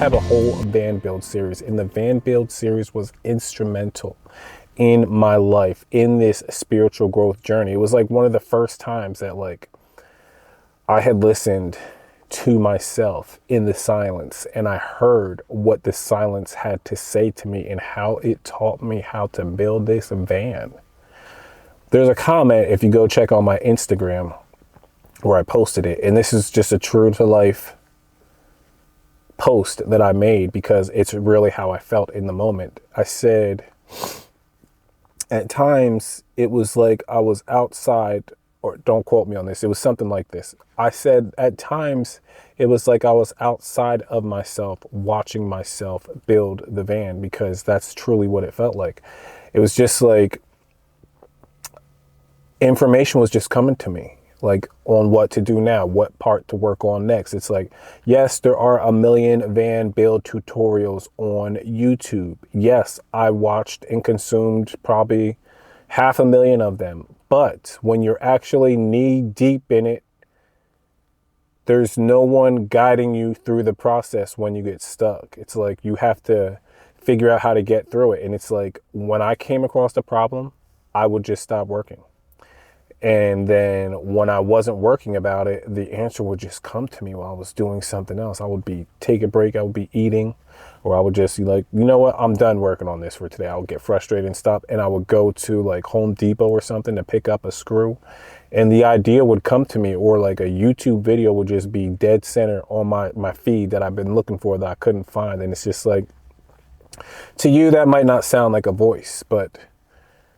have a whole van build series, and the van build series was instrumental in my life, in this spiritual growth journey. It was like one of the first times that like I had listened to myself in the silence, and I heard what the silence had to say to me and how it taught me how to build this van. There's a comment, if you go check on my Instagram, where I posted it, and this is just a true to life post that I made because it's really how I felt in the moment. I said, at times it was like I was outside, or don't quote me on this, it was something like this. I said, at times it was like I was outside of myself, watching myself build the van, because that's truly what it felt like. It was just like information was just coming to me, like on what to do now, what part to work on next. It's like, yes, there are a million van build tutorials on YouTube. Yes, I watched and consumed probably 500,000 of them. But when you're actually knee deep in it, there's no one guiding you through the process when you get stuck. It's like you have to figure out how to get through it. And it's like when I came across the problem, I would just stop working. And then when I wasn't working about it, the answer would just come to me while I was doing something else. I would be take a break, I would be eating, or I would just be like, you know what, I'm done working on this for today. I would get frustrated and stop, and I would go to like Home Depot or something to pick up a screw, and the idea would come to me, or like a YouTube video would just be dead center on my feed that I've been looking for that I couldn't find. And it's just like, to you, that might not sound like a voice, but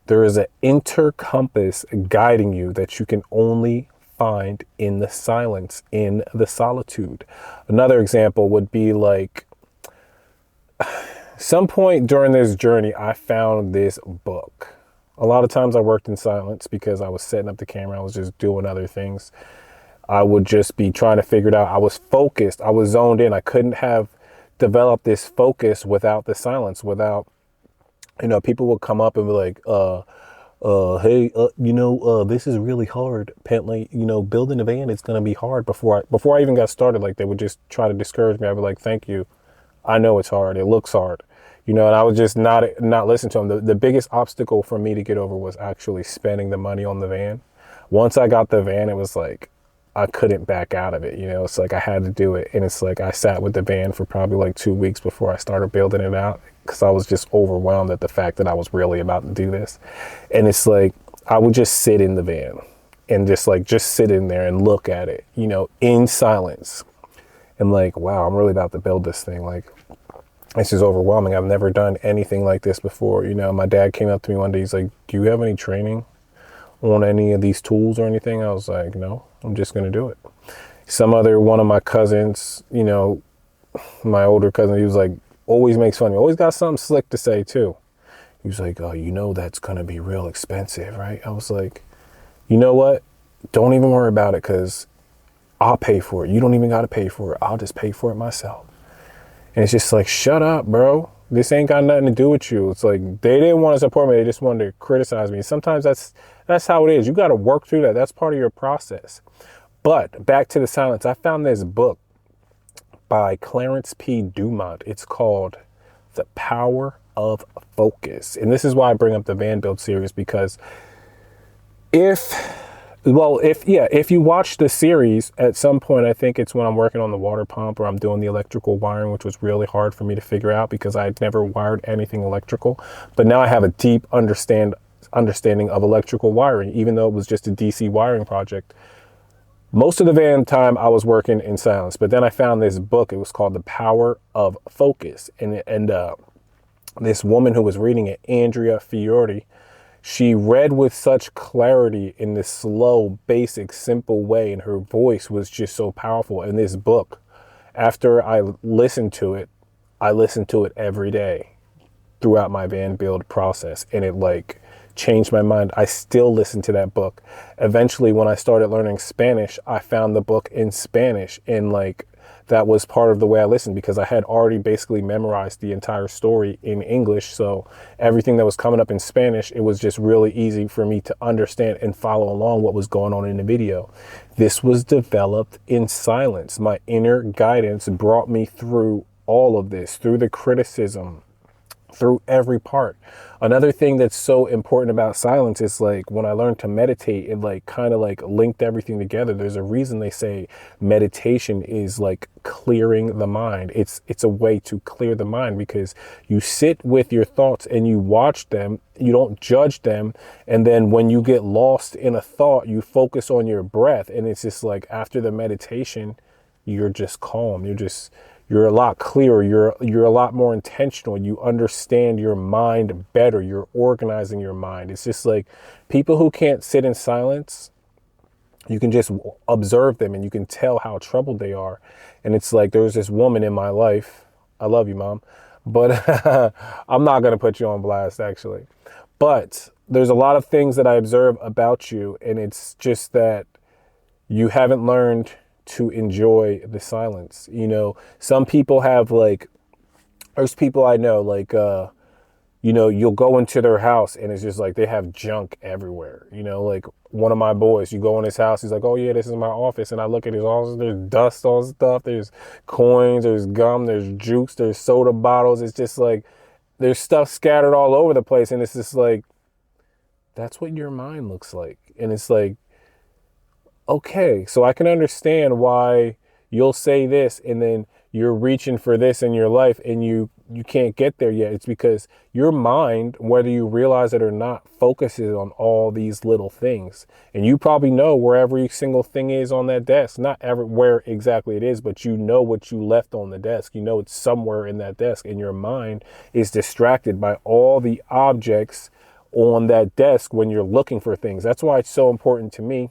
there is an inner compass guiding you that you can only find in the silence, in the solitude. Another example would be like, some point during this journey, I found this book. A lot of times I worked in silence because I was setting up the camera. I was just doing other things. I would just be trying to figure it out. I was focused. I was zoned in. I couldn't have developed this focus without the silence, without, you know, people would come up and be like, hey, this is really hard, Pentley. You know, building a van is going to be hard. Before I even got started, like they would just try to discourage me. I'd be like, thank you. I know it's hard. It looks hard. You know, and I would just not listen to them. The biggest obstacle for me to get over was actually spending the money on the van. Once I got the van, it was like, I couldn't back out of it. You know, it's like I had to do it. And it's like I sat with the van for probably like 2 weeks before I started building it out, because I was just overwhelmed at the fact that I was really about to do this. And it's like, I would just sit in the van and just sit in there and look at it, you know, in silence. And like, wow, I'm really about to build this thing. Like, this is overwhelming. I've never done anything like this before. You know, my dad came up to me one day. He's like, do you have any training on any of these tools or anything? I was like, no, I'm just going to do it. One of my cousins, you know, my older cousin, he was like, always makes fun of me. Always got something slick to say too. He was like, oh, you know, that's going to be real expensive, right? I was like, you know what? Don't even worry about it, because I'll pay for it. You don't even got to pay for it. I'll just pay for it myself. And it's just like, shut up, bro. This ain't got nothing to do with you. It's like, they didn't want to support me. They just wanted to criticize me. Sometimes that's how it is. You got to work through that. That's part of your process. But back to the silence. I found this book by Clarence P. Dumont. It's called The Power of Focus. And this is why I bring up the van build series, because if you watch the series at some point, I think it's when I'm working on the water pump or I'm doing the electrical wiring, which was really hard for me to figure out because I had never wired anything electrical. But now I have a deep understanding of electrical wiring, even though it was just a DC wiring project. Most of the van time I was working in silence, but then I found this book. It was called The Power of Focus. And this woman who was reading it, Andrea Fiore, she read with such clarity in this slow, basic, simple way, and her voice was just so powerful. In this book, after I listened to it every day throughout my van build process, and it like changed my mind. I still listen to that book. Eventually, when I started learning Spanish, I found the book in Spanish, and like that was part of the way I listened, because I had already basically memorized the entire story in English. So everything that was coming up in Spanish, it was just really easy for me to understand and follow along what was going on in the video. This was developed in silence. My inner guidance brought me through all of this, through the criticism, through every part. Another thing that's so important about silence is like when I learned to meditate, it like kind of like linked everything together. There's a reason they say meditation is like clearing the mind. It's a way to clear the mind because you sit with your thoughts and you watch them, you don't judge them, and then when you get lost in a thought, you focus on your breath, and it's just like after the meditation, you're just calm. You're a lot clearer. You're a lot more intentional. You understand your mind better. You're organizing your mind. It's just like people who can't sit in silence, you can just observe them and you can tell how troubled they are. And it's like there was this woman in my life. I love you, Mom. But I'm not going to put you on blast, actually. But there's a lot of things that I observe about you. And it's just that you haven't learned to enjoy the silence. You know, some people have like, there's people I know, like, you know, you'll go into their house and it's just like they have junk everywhere. You know, like one of my boys, you go in his house, he's like, oh yeah, this is my office. And I look at his office, there's dust on stuff, there's coins, there's gum, there's juice, there's soda bottles. It's just like, there's stuff scattered all over the place. And it's just like, that's what your mind looks like. And it's like, okay, so I can understand why you'll say this and then you're reaching for this in your life and you can't get there yet. It's because your mind, whether you realize it or not, focuses on all these little things. And you probably know where every single thing is on that desk. Not everywhere exactly it is, but you know what you left on the desk. You know it's somewhere in that desk, and your mind is distracted by all the objects on that desk when you're looking for things. That's why it's so important to me.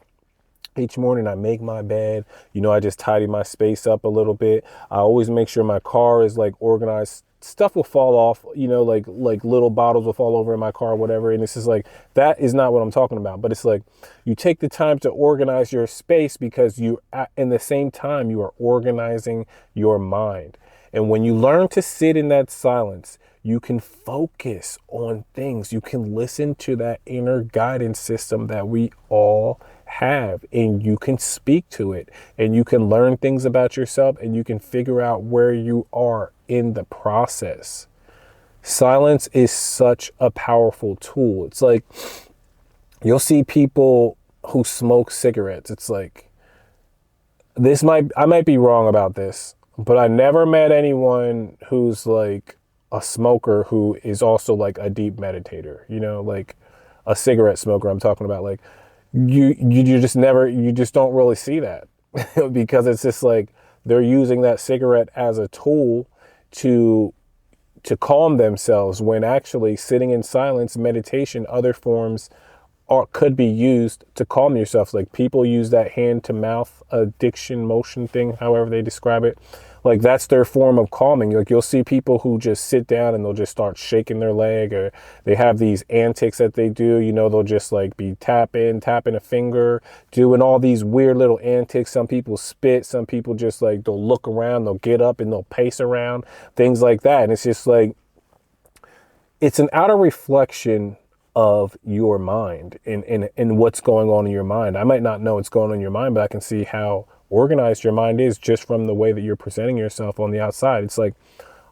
Each morning I make my bed, you know, I just tidy my space up a little bit. I always make sure my car is like organized. Stuff will fall off, you know, like little bottles will fall over in my car or whatever. And it's just like, that is not what I'm talking about. But it's like, you take the time to organize your space because you, in the same time, you are organizing your mind. And when you learn to sit in that silence, you can focus on things. You can listen to that inner guidance system that we all have, and you can speak to it, and you can learn things about yourself, and you can figure out where you are in the process. Silence is such a powerful tool. It's like you'll see people who smoke cigarettes. It's like, I might be wrong about this, but I never met anyone who's like a smoker who is also like a deep meditator, you know, like a cigarette smoker. I'm talking about like you just don't really see that because it's just like they're using that cigarette as a tool to calm themselves, when actually sitting in silence, meditation, other forms could be used to calm yourself. Like people use that hand to mouth addiction motion thing, however they describe it. Like that's their form of calming. Like you'll see people who just sit down and they'll just start shaking their leg, or they have these antics that they do. You know, they'll just like be tapping a finger, doing all these weird little antics. Some people spit, some people just like, they'll look around, they'll get up and they'll pace around, things like that. And it's just like, it's an outer reflection of your mind and what's going on in your mind. I might not know what's going on in your mind, but I can see how organized your mind is just from the way that you're presenting yourself on the outside. It's like,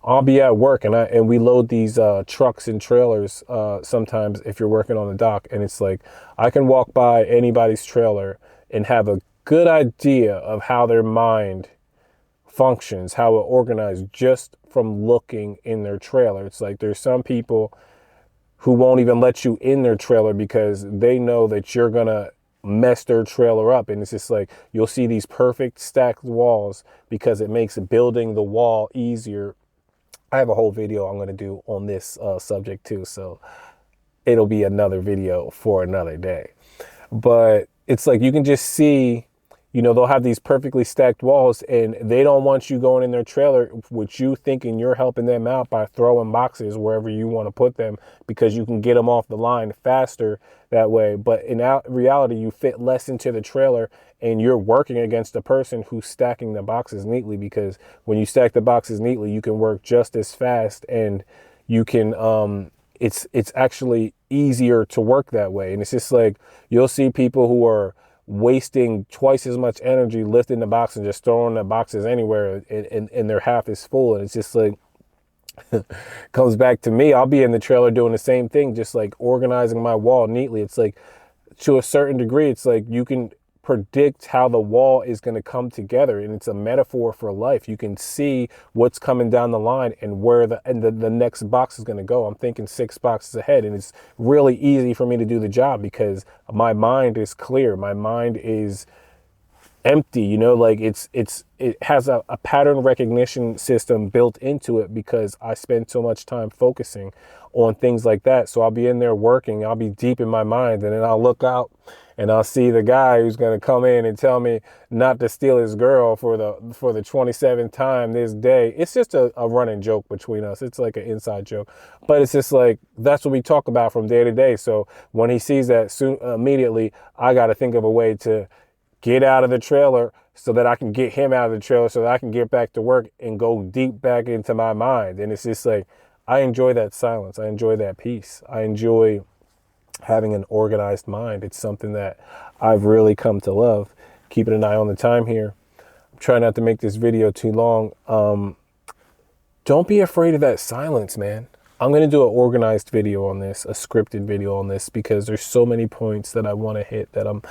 I'll be at work and we load these trucks and trailers sometimes if you're working on the dock, and it's like I can walk by anybody's trailer and have a good idea of how their mind functions, how it organized, just from looking in their trailer. It's like there's some people who won't even let you in their trailer because they know that you're gonna mess their trailer up. And it's just like, you'll see these perfect stacked walls because it makes building the wall easier. I have a whole video I'm going to do on this subject too, so it'll be another video for another day. But it's like, you can just see, you know, they'll have these perfectly stacked walls and they don't want you going in their trailer with you thinking you're helping them out by throwing boxes wherever you want to put them because you can get them off the line faster that way. But in reality, you fit less into the trailer and you're working against the person who's stacking the boxes neatly, because when you stack the boxes neatly, you can work just as fast, and you can, it's actually easier to work that way. And it's just like, you'll see people who are wasting twice as much energy lifting the box and just throwing the boxes anywhere, and their half is full. And it's just like, comes back to me. I'll be in the trailer doing the same thing, just like organizing my wall neatly. It's like, to a certain degree, it's like you can predict how the wall is going to come together, and it's a metaphor for life. You can see what's coming down the line and where the next box is going to go. I'm thinking 6 boxes ahead, and it's really easy for me to do the job because my mind is clear. My mind is empty, you know, like it has a pattern recognition system built into it because I spend so much time focusing on things like that. So I'll be in there working, I'll be deep in my mind, and then I'll look out and I'll see the guy who's going to come in and tell me not to steal his girl for the 27th time this day. It's just a running joke between us. It's like an inside joke, but it's just like, that's what we talk about from day to day. So when he sees that, immediately I got to think of a way to get out of the trailer so that I can get him out of the trailer so that I can get back to work and go deep back into my mind. And it's just like, I enjoy that silence. I enjoy that peace. I enjoy having an organized mind. It's something that I've really come to love. Keeping an eye on the time here. I'm trying not to make this video too long. Don't be afraid of that silence, man. I'm going to do an organized video on this, a scripted video on this, because there's so many points that I want to hit that I'm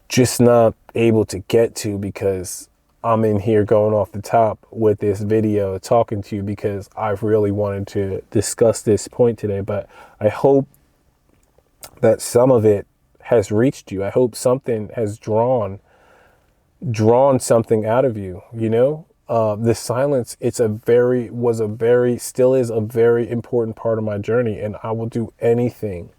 just not able to get to because I'm in here going off the top with this video talking to you because I've really wanted to discuss this point today. But I hope that some of it has reached you. I hope something has drawn something out of you, you know? The silence, still is a very important part of my journey, and I will do anything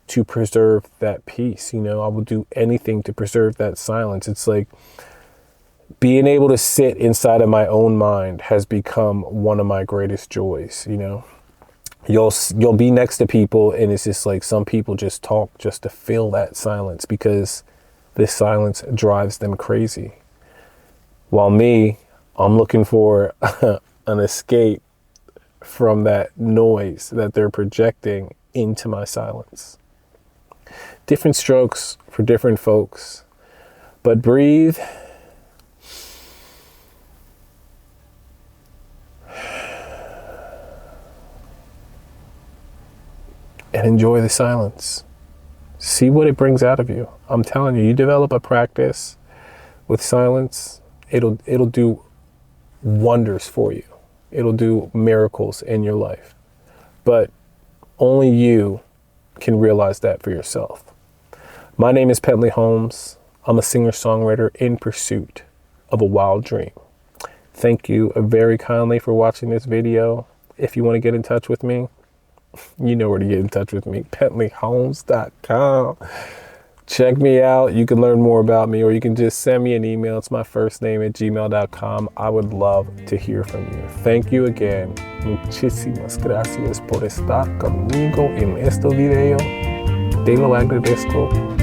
to preserve that peace. You know, I will do anything to preserve that silence. It's like being able to sit inside of my own mind has become one of my greatest joys. You know, you'll be next to people and it's just like some people just talk just to fill that silence because this silence drives them crazy. While me, I'm looking for an escape from that noise that they're projecting into my silence. Different strokes for different folks, but breathe. And enjoy the silence. See what it brings out of you. I'm telling you, you develop a practice with silence, it'll do wonders for you. It'll do miracles in your life. But only you can realize that for yourself. My name is Pentley Holmes. I'm a singer-songwriter in pursuit of a wild dream. Thank you very kindly for watching this video. If you want to get in touch with me, you know where to get in touch with me, pentleyholmes.com. Check me out. You can learn more about me, or you can just send me an email. It's my first name @gmail.com. I would love to hear from you. Thank you again. Muchísimas gracias por estar conmigo en este video. Te lo agradezco.